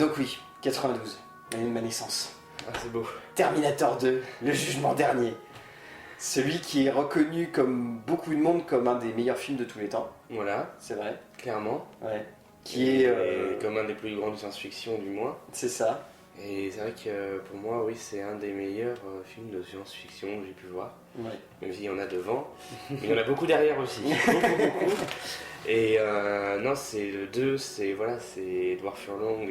donc oui, 92, l'année de ma naissance. Ah, c'est beau. Terminator 2, le jugement dernier. Celui qui est reconnu comme beaucoup de monde comme un des meilleurs films de tous les temps. Voilà, C'est vrai. clairement. Ouais. Qui est... Et comme un des plus grands de science-fiction du moins. C'est ça. Et c'est vrai que pour moi, oui, c'est un des meilleurs films de science-fiction que j'ai pu voir. Ouais. Même s'il y en a devant. Mais il y en a beaucoup derrière aussi. Beaucoup. Et non, c'est le 2, c'est Edward Furlong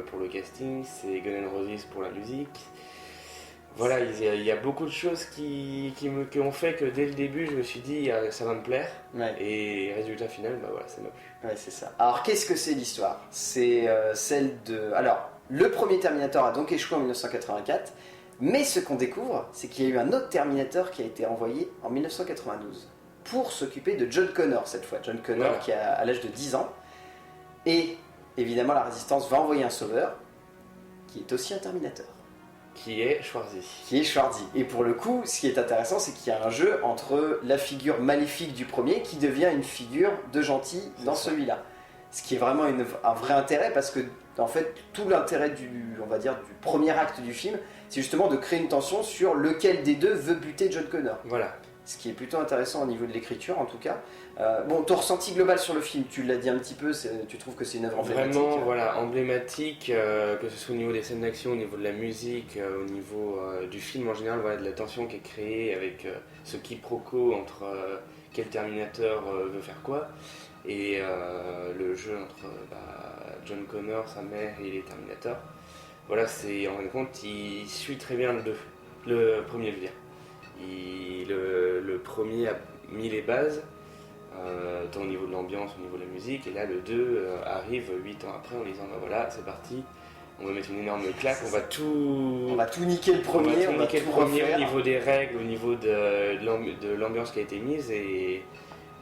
pour le casting, c'est Guns N' Roses pour la musique. Voilà, il y a beaucoup de choses qui ont fait que dès le début, je me suis dit, ça va me plaire. Ouais. Et résultat final, bah voilà, ça m'a plu. Ouais, c'est ça. Alors, qu'est-ce que c'est l'histoire? C'est celle de... Alors, le premier Terminator a donc échoué en 1984, mais ce qu'on découvre, c'est qu'il y a eu un autre Terminator qui a été envoyé en 1992 pour s'occuper de John Connor cette fois. John Connor Voilà. qui a à l'âge de 10 ans. Et évidemment, la Résistance va envoyer un sauveur qui est aussi un Terminator. Qui est Schwarzy. Qui est Schwarzy. Et pour le coup, ce qui est intéressant, c'est qu'il y a un jeu entre la figure maléfique du premier qui devient une figure de gentil dans celui-là. Ce qui est vraiment un vrai intérêt parce que, en fait, tout l'intérêt du premier acte du film, c'est justement de créer une tension sur lequel des deux veut buter John Connor. Voilà. Ce qui est plutôt intéressant au niveau de l'écriture en tout cas. Bon, ton ressenti global sur le film, tu l'as dit un petit peu, tu trouves que c'est une œuvre emblématique? Vraiment, voilà, emblématique, que ce soit au niveau des scènes d'action, au niveau de la musique, au niveau du film en général, voilà, de la tension qui est créée avec ce quiproquo entre quel Terminator veut faire quoi, et le jeu entre John Connor, sa mère et les Terminators. Voilà, c'est en fin de compte, il suit très bien le premier, je veux dire. Le premier a mis les bases, tant au niveau de l'ambiance, au niveau de la musique, et là le 2 arrive 8 ans après en disant bah voilà, c'est parti, on va mettre une énorme claque, on va tout niquer le premier, on va tout niquer le premier refaire. au niveau des règles, au niveau de l'ambiance qui a été mise, et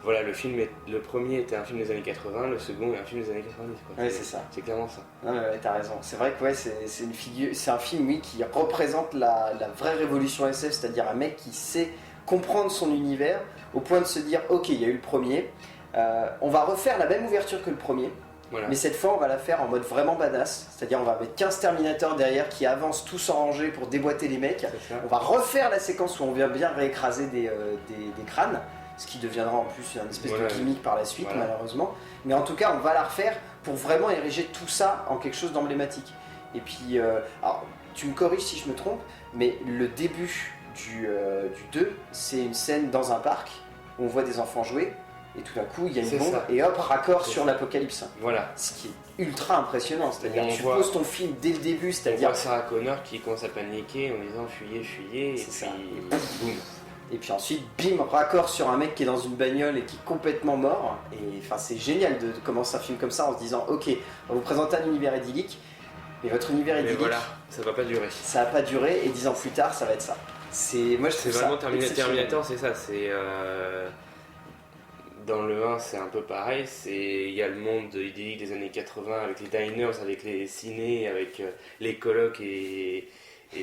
voilà, le premier était un film des années 80, le second est un film des années 90. Quoi. Ouais, c'est ça. C'est clairement ça. Non, mais ouais, t'as raison. C'est vrai que ouais, c'est un film oui, qui représente la vraie révolution SF, c'est-à-dire un mec qui sait comprendre son univers au point de se dire ok, il y a eu le premier, on va refaire la même ouverture que le premier, Voilà. mais cette fois on va la faire en mode vraiment badass, c'est-à-dire on va mettre 15 Terminators derrière qui avancent tous en rangée pour déboîter les mecs, on va refaire la séquence où on vient bien réécraser des crânes, ce qui deviendra en plus une espèce de gimmick par la suite malheureusement, mais en tout cas on va la refaire pour vraiment ériger tout ça en quelque chose d'emblématique. Et puis, alors tu me corriges si je me trompe, mais le début du 2, c'est une scène dans un parc où on voit des enfants jouer et tout d'un coup il y a une bombe et hop, raccord sur l'apocalypse. Voilà. Ce qui est ultra impressionnant, c'est-à-dire tu poses ton film dès le début, On c'est-à-dire... voit Sarah Connor qui commence à paniquer en disant fuyez, et ça. puis boum. Et puis ensuite, bim, raccord sur un mec qui est dans une bagnole et qui est complètement mort. Et enfin, c'est génial de commencer un film comme ça en se disant ok, on va vous présenter un univers idyllique, mais votre univers idyllique, voilà, ça va pas durer. Ça va pas durer et 10 ans plus tard, ça va être ça. Moi, je trouve ça vraiment Terminator, c'est ça. C'est dans le 1, c'est un peu pareil. Il y a le monde idyllique des années 80 avec les diners, avec les cinés, avec les colocs et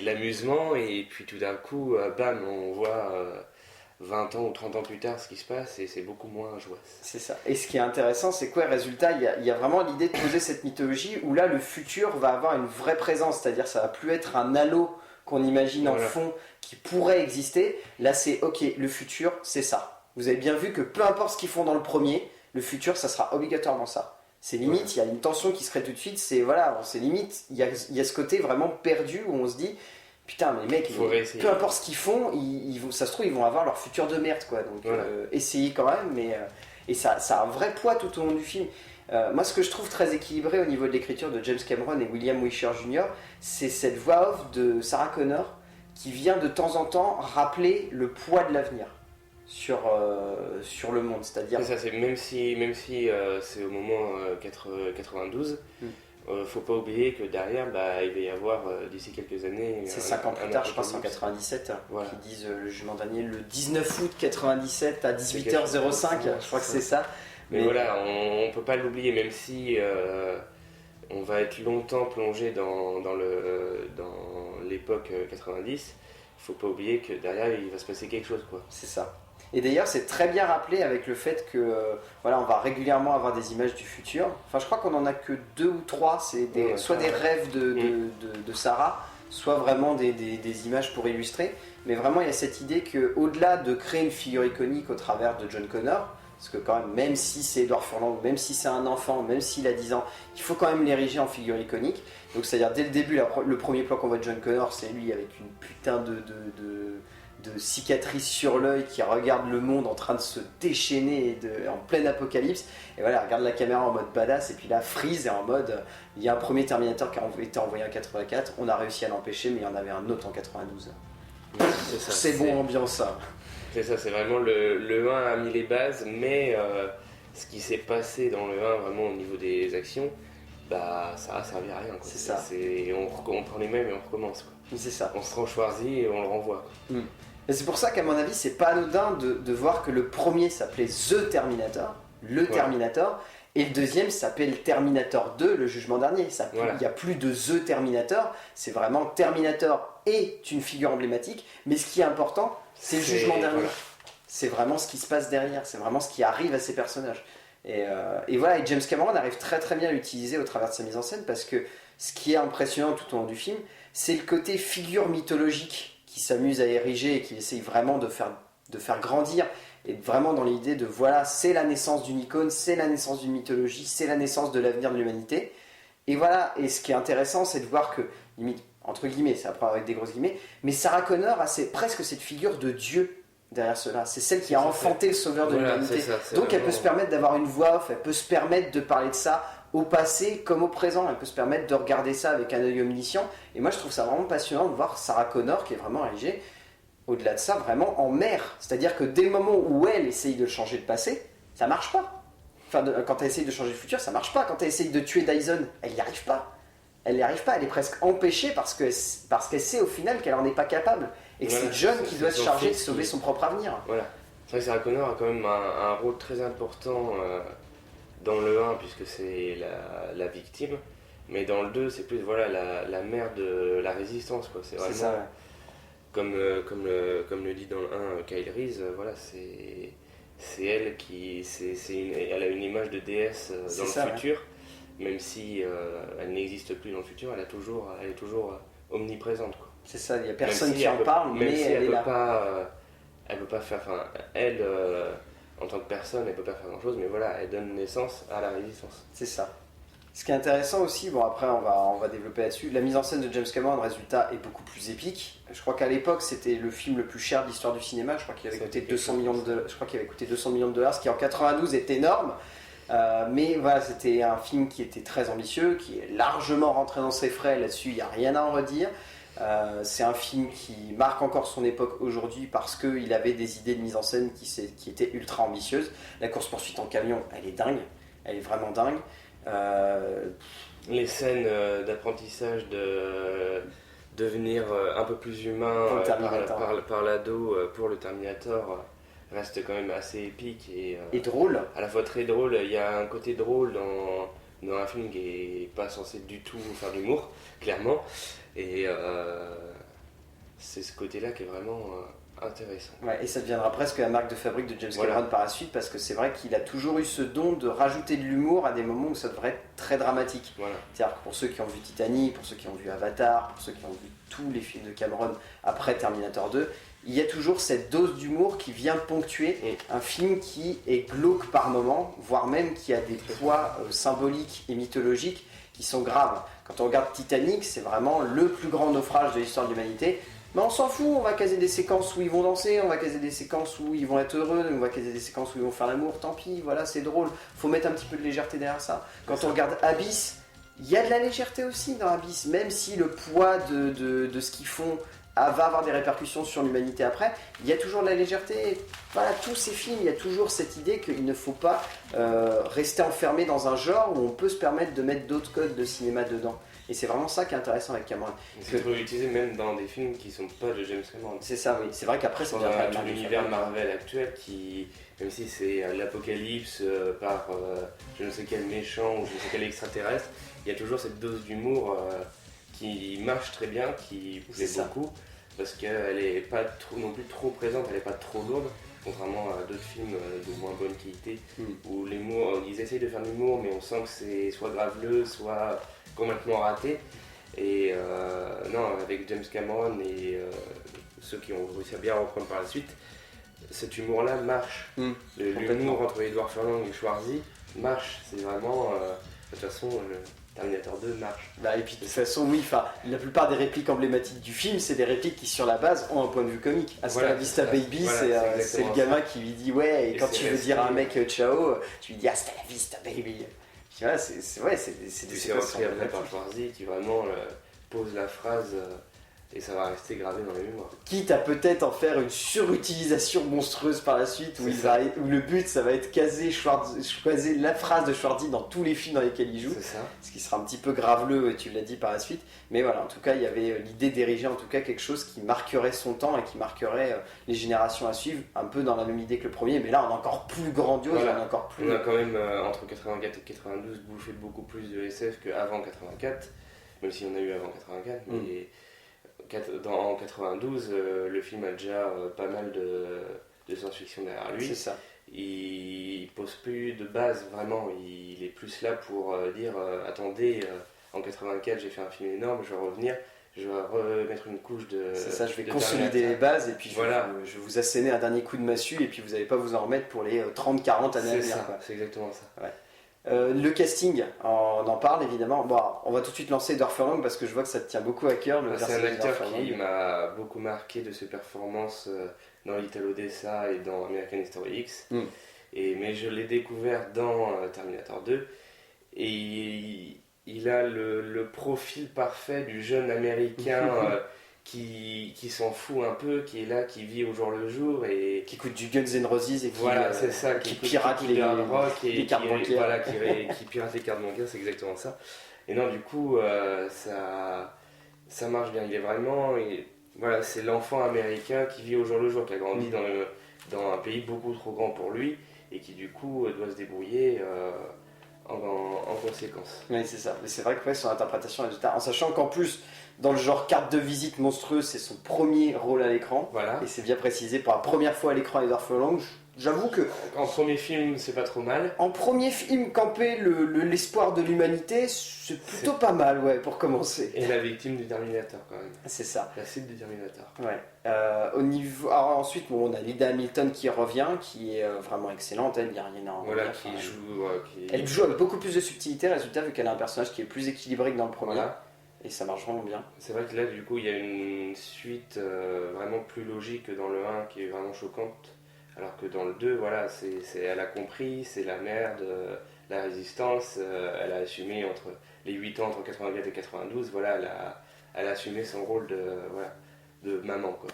l'amusement. Et puis tout d'un coup, bam, on voit 20 ans ou 30 ans plus tard ce qui se passe et c'est beaucoup moins joyeux. C'est ça. Et ce qui est intéressant, c'est quoi, résultat, il y a vraiment l'idée de poser cette mythologie où là, le futur va avoir une vraie présence, c'est-à-dire ça va plus être un halo qu'on imagine en fond qui pourrait exister. Là, c'est ok, le futur, c'est ça. Vous avez bien vu que peu importe ce qu'ils font dans le premier, le futur, ça sera obligatoirement ça. C'est limite, il y a une tension qui se crée tout de suite, c'est limite, il y a ce côté vraiment perdu où on se dit putain, mais les mecs, peu importe ce qu'ils font, ça se trouve, ils vont avoir leur futur de merde, quoi. Donc, essayez quand même, mais... et ça a un vrai poids tout au long du film. Moi, ce que je trouve très équilibré au niveau de l'écriture de James Cameron et William Wisher Jr., c'est cette voix off de Sarah Connor qui vient de temps en temps rappeler le poids de l'avenir sur le monde. C'est-à-dire... C'est ça, même si c'est au moment 92, faut pas oublier que derrière, il va y avoir d'ici quelques années. C'est 5 ans plus tard, je crois, c'est en 97, voilà. Qui disent le jugement dernier, le 19 août 97 à 18h05, je crois que c'est ça. Mais voilà, on peut pas l'oublier, même si on va être longtemps plongé dans l'époque 90, faut pas oublier que derrière il va se passer quelque chose, quoi. C'est ça. Et d'ailleurs, c'est très bien rappelé avec le fait que voilà, on va régulièrement avoir des images du futur. Enfin, je crois qu'on en a que 2 ou 3. C'est soit des rêves de Sarah, soit vraiment des images pour illustrer. Mais vraiment, il y a cette idée qu'au-delà de créer une figure iconique au travers de John Connor, parce que quand même si c'est Edward Furlong, même si c'est un enfant, même s'il a 10 ans, il faut quand même l'ériger en figure iconique. Donc c'est-à-dire dès le début, le premier plan qu'on voit de John Connor, c'est lui avec une putain de cicatrice sur l'œil qui regarde le monde en train de se déchaîner en plein apocalypse. Et voilà, il regarde la caméra en mode badass, et puis là, Freeze est en mode, il y a un premier Terminator qui a été envoyé en 84, on a réussi à l'empêcher, mais il y en avait un autre en 92. C'est bon ambiance ça. C'est ça, c'est vraiment le 1 a mis les bases, mais ce qui s'est passé dans le 1 vraiment au niveau des actions, bah ça a servi à rien. Quoi. C'est ça. On prend les mêmes et on recommence. Quoi. C'est ça. On se rend Schwarzy et on le renvoie. Et c'est pour ça qu'à mon avis, c'est pas anodin de voir que le premier s'appelait The Terminator, Terminator, et le deuxième s'appelle Terminator 2, le jugement dernier. Il n'y a plus de The Terminator, c'est vraiment Terminator est une figure emblématique, mais ce qui est important, c'est le jugement dernier. Voilà. C'est vraiment ce qui se passe derrière, c'est vraiment ce qui arrive à ces personnages. Et voilà, et James Cameron arrive très très bien à l'utiliser au travers de sa mise en scène, parce que ce qui est impressionnant tout au long du film, c'est le côté figure mythologique qui s'amuse à ériger et qui essaye vraiment de faire grandir, et vraiment dans l'idée de voilà, c'est la naissance d'une icône, c'est la naissance d'une mythologie, c'est la naissance de l'avenir de l'humanité. Et voilà, et ce qui est intéressant, c'est de voir que, limite, entre guillemets, c'est à prendre avec des grosses guillemets, mais Sarah Connor a presque cette figure de Dieu derrière cela. C'est celle qui a enfanté le sauveur de l'humanité. Donc elle peut se permettre d'avoir une voix off, elle peut se permettre de parler de ça au passé comme au présent, elle peut se permettre de regarder ça avec un œil omniscient. Et moi je trouve ça vraiment passionnant de voir Sarah Connor qui est vraiment érigée, au-delà de ça, vraiment en mère. C'est-à-dire que dès le moment où elle essaye de changer le passé, ça marche pas. Enfin, quand elle essaye de changer le futur, ça marche pas. Quand elle essaye de tuer Dyson, elle n'y arrive pas. Elle n'y arrive pas, elle est presque empêchée parce qu'elle sait au final qu'elle n'en est pas capable. Et que c'est John qui doit se charger de sauver son propre avenir. Voilà. C'est vrai que Sarah Connor a quand même un rôle très important dans le 1 puisque c'est la victime. Mais dans le 2, c'est plus voilà, la mère de la résistance. Quoi. C'est vraiment, ça, ouais. comme le dit dans le 1 Kyle Reese, voilà, c'est elle qui. Elle a une image de déesse dans le futur. Ouais. Même si elle n'existe plus dans le futur, elle est toujours omniprésente. Quoi. C'est ça, il n'y a personne qui en parle, mais si elle est là. Elle peut pas faire, enfin, elle, en tant que personne, elle peut pas faire grand chose, mais voilà, elle donne naissance à la résistance. C'est ça. Ce qui est intéressant aussi, bon après on va développer là-dessus, la mise en scène de James Cameron, le résultat est beaucoup plus épique. Je crois qu'à l'époque c'était le film le plus cher de l'histoire du cinéma, je crois qu'il avait coûté 200 millions de dollars, ce qui en 92 est énorme. Mais voilà, c'était un film qui était très ambitieux, qui est largement rentré dans ses frais, là-dessus il n'y a rien à en redire. C'est un film qui marque encore son époque aujourd'hui parce qu'il avait des idées de mise en scène qui étaient ultra ambitieuses. La course-poursuite en camion, elle est dingue, elle est vraiment dingue. Les scènes d'apprentissage de devenir un peu plus humain par l'ado pour le Terminator reste quand même assez épique et drôle. À la fois très drôle. Il y a un côté drôle dans un film qui n'est pas censé du tout faire de l'humour, clairement. Et c'est ce côté-là qui est vraiment intéressant. Ouais, et ça deviendra presque la marque de fabrique de James Cameron par la suite, parce que c'est vrai qu'il a toujours eu ce don de rajouter de l'humour à des moments où ça devrait être très dramatique. Voilà. C'est-à-dire que pour ceux qui ont vu Titanic, pour ceux qui ont vu Avatar, pour ceux qui ont vu tous les films de Cameron après Terminator 2, il y a toujours cette dose d'humour qui vient ponctuer un film qui est glauque par moments, voire même qui a des poids symboliques et mythologiques qui sont graves. Quand on regarde Titanic, c'est vraiment le plus grand naufrage de l'histoire de l'humanité. Mais on s'en fout, on va caser des séquences où ils vont danser, on va caser des séquences où ils vont être heureux, on va caser des séquences où ils vont faire l'amour, tant pis, voilà, c'est drôle. Faut mettre un petit peu de légèreté derrière ça. Quand on regarde Abyss, il y a de la légèreté aussi dans Abyss, même si le poids de ce qu'ils font va avoir des répercussions sur l'humanité après, il y a toujours de la légèreté. Voilà, tous ces films, il y a toujours cette idée qu'il ne faut pas rester enfermé dans un genre où on peut se permettre de mettre d'autres codes de cinéma dedans. Et c'est vraiment ça qui est intéressant avec Cameron. C'est utilisé même dans des films qui ne sont pas de James Cameron. C'est ça, oui. C'est vrai qu'après, c'est bien l'univers Marvel actuel qui, même si c'est l'apocalypse par je ne sais quel méchant ou je ne sais quel extraterrestre, il y a toujours cette dose d'humour qui marche très bien, qui plaît beaucoup, parce qu'elle n'est pas non plus trop présente, elle n'est pas trop lourde, contrairement à d'autres films de moins bonne qualité, où l'humour, ils essayent de faire de l'humour, mais on sent que c'est soit graveleux, soit complètement raté. Et non, avec James Cameron et ceux qui ont réussi à bien reprendre par la suite, cet humour-là marche. L'humour entre Edward Furlong et Schwarzy marche. C'est vraiment, de toute façon, Terminator 2 marche. Bah, et puis de toute façon, oui, la plupart des répliques emblématiques du film, c'est des répliques qui, sur la base, ont un point de vue comique. Hasta la vista baby, c'est le gamin qui lui dit ouais, et quand tu veux dire à un mec ciao, tu lui dis hasta la vista baby. Puis voilà, c'est des séquences après par Schwarzy qui vraiment pose la phrase et ça va rester gravé dans les mémoires. Quitte à peut-être en faire une surutilisation monstrueuse par la suite, où le but ça va être caser la phrase de Schwarzy dans tous les films dans lesquels il joue, ce qui sera un petit peu graveleux, tu l'as dit par la suite, mais voilà, en tout cas il y avait l'idée d'ériger en tout cas quelque chose qui marquerait son temps et qui marquerait les générations à suivre, un peu dans la même idée que le premier, mais là on est encore plus grandiose, voilà. On a quand même entre 84 et 92 bouffé beaucoup plus de SF qu'avant 84, même si on a eu avant 84, mais en 92, le film a déjà pas mal de science-fiction derrière lui. C'est ça. Il pose plus de base, vraiment. Il est plus là pour dire attendez, en 84, j'ai fait un film énorme, je vais revenir, je vais remettre une couche de. C'est ça, je vais consolider les bases et puis je vais vous asséner un dernier coup de massue et puis vous n'allez pas vous en remettre pour les 30-40 années à venir. C'est exactement ça. Ouais. Le casting, on en parle évidemment. Bon, on va tout de suite lancer Edward Furlong parce que je vois que ça te tient beaucoup à cœur. C'est un acteur qui m'a beaucoup marqué de ses performances dans Italo Odessa et dans American History X. Mais je l'ai découvert dans Terminator 2 et il a le profil parfait du jeune américain qui s'en fout un peu, qui est là, qui vit au jour le jour et qui écoute du Guns N' Roses et qui pirate les cartes bancaires. Voilà, qui pirate les cartes bancaires, c'est exactement ça. Et non, du coup, ça marche bien. Il est vraiment, voilà, c'est l'enfant américain qui vit au jour le jour, qui a grandi dans un pays beaucoup trop grand pour lui et qui du coup doit se débrouiller en conséquence. Oui, c'est ça. Mais c'est vrai que son interprétation est résultat, en sachant qu'en plus, dans le genre carte de visite monstrueuse, c'est son premier rôle à l'écran. Voilà. Et c'est bien précisé pour la première fois à l'écran Edward Furlong. J'avoue que. En premier film, c'est pas trop mal. En premier film, camper l'espoir de l'humanité, c'est plutôt pas mal, ouais, pour commencer. Et la victime du Terminator, quand même. C'est ça. La cible du Terminator. Ouais. Au niveau... Alors, ensuite, on a Linda Hamilton qui revient, qui est vraiment excellente. Elle, il n'y a rien à en voilà, dire. Elle joue avec beaucoup plus de subtilité, résultat, vu qu'elle a un personnage qui est plus équilibré que dans le premier. Voilà. Et ça marche vraiment bien. C'est vrai que là, du coup, il y a une suite vraiment plus logique que dans le 1 qui est vraiment choquante. Alors que dans le 2, voilà, elle a compris, c'est la mère de la résistance, elle a assumé entre les 8 ans, entre 84 et 92, voilà, elle a assumé son rôle de maman, quoi.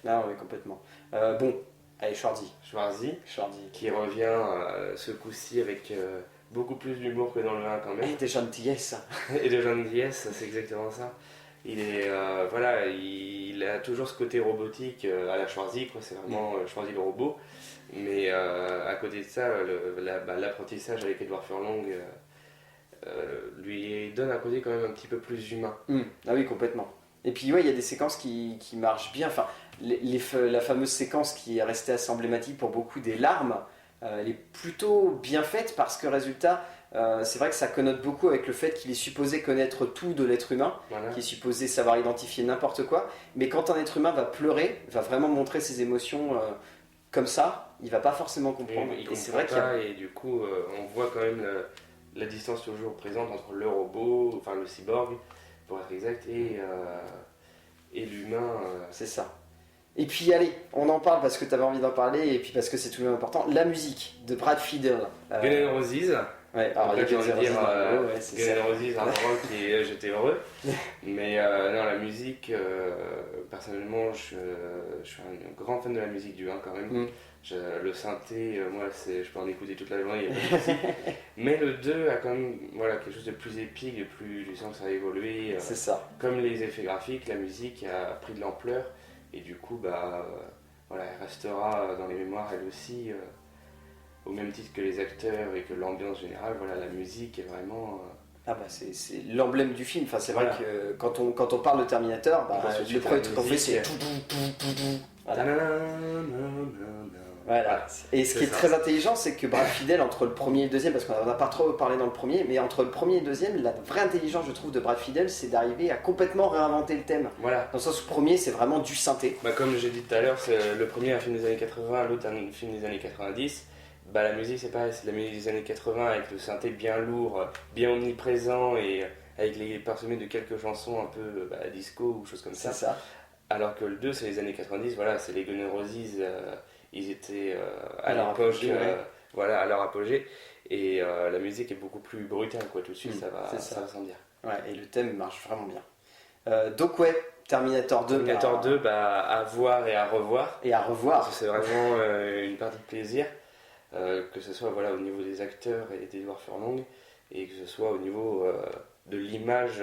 Ah oui, complètement. Bon, allez, Schwarzy, qui revient ce coup-ci avec beaucoup plus d'humour que dans le 1 quand même. Et de gentillesse. Et de gentillesse, c'est exactement ça. Il est, voilà, il a toujours ce côté robotique à la Schwarzy, quoi. C'est vraiment Schwarzy le robot. Mais à côté de ça, l'apprentissage avec Edward Furlong lui donne un côté quand même un petit peu plus humain. Ah oui, complètement. Et puis ouais, il y a des séquences qui marchent bien. Enfin, la fameuse séquence qui est restée assez emblématique pour beaucoup des larmes, elle est plutôt bien faite parce que résultat, c'est vrai que ça connote beaucoup avec le fait qu'il est supposé connaître tout de l'être humain, voilà. Qui est supposé savoir identifier n'importe quoi, mais quand un être humain va pleurer, va vraiment montrer ses émotions comme ça, il va pas forcément comprendre. Et c'est vrai et du coup, on voit quand même la distance toujours présente entre le robot, enfin le cyborg, pour être exact, et l'humain. C'est ça. Et puis allez, on en parle parce que tu avais envie d'en parler et puis parce que c'est tout de même important. La musique de Brad Fiedel. Guns N' Roses. Ouais, alors il y a Guns N' Roses, hard rock et j'étais heureux. Mais non, la musique, personnellement, je suis un grand fan de la musique du 1 quand même. Le synthé, moi, je peux en écouter toute la journée, il n'y a pas de souci. Mais le 2 a quand même quelque chose de plus épique, je sens que ça a évolué. C'est ça. Comme les effets graphiques, la musique a pris de l'ampleur. Et du coup, voilà, elle restera dans les mémoires elle aussi, au même titre que les acteurs et que l'ambiance générale. Voilà, la musique est vraiment. C'est l'emblème du film. Enfin, c'est vrai que quand on parle de Terminator, le premier truc qu'on fait c'est. Voilà. Et ce qui est très intelligent, c'est que Brad Fiedel, entre le premier et le deuxième, parce qu'on n'en a pas trop parlé dans le premier, mais entre le premier et le deuxième, la vraie intelligence, je trouve, de Brad Fiedel, c'est d'arriver à complètement réinventer le thème. Voilà. Dans le sens où le premier, c'est vraiment du synthé. Comme j'ai dit tout à l'heure, le premier un film des années 80, l'autre un film des années 90. La musique, c'est pareil, c'est de la musique des années 80 avec le synthé bien lourd, bien omniprésent et avec les parsemés de quelques chansons un peu disco ou choses comme ça. C'est ça. Alors que le 2, c'est les années 90, voilà, c'est les Guns N' Roses, ils étaient à leur l'époque, apogée, ouais. voilà, à leur apogée, et la musique est beaucoup plus brutale, quoi, tout de suite, ça va sans dire. Ouais, et le thème marche vraiment bien. Donc ouais, Terminator 2. Terminator 2, à voir et à revoir. Et à revoir. Parce que c'est vraiment une partie de plaisir, que ce soit voilà, au niveau des acteurs et d'Edward Furlong, et que ce soit au niveau de l'image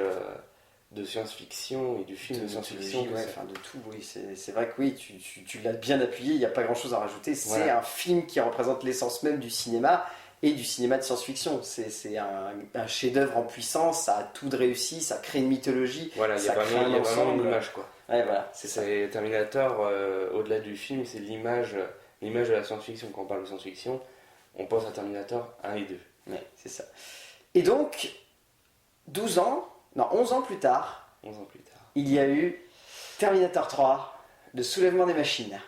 de science-fiction et du film de science-fiction. Ouais, enfin de tout, oui. C'est vrai que oui, tu l'as bien appuyé, il n'y a pas grand-chose à rajouter. C'est voilà. un film qui représente l'essence même du cinéma et du cinéma de science-fiction. C'est un chef-d'œuvre en puissance, ça a tout de réussi, ça crée une mythologie. Voilà, il y a vraiment une image, quoi. Ouais, voilà, c'est ça. Terminator, au-delà du film, c'est l'image de la science-fiction. Quand on parle de science-fiction, on pense à Terminator 1 et 2. Ouais, c'est ça. Et donc, 11 ans plus tard, 11 ans plus tard. il y a eu Terminator 3, le soulèvement des machines.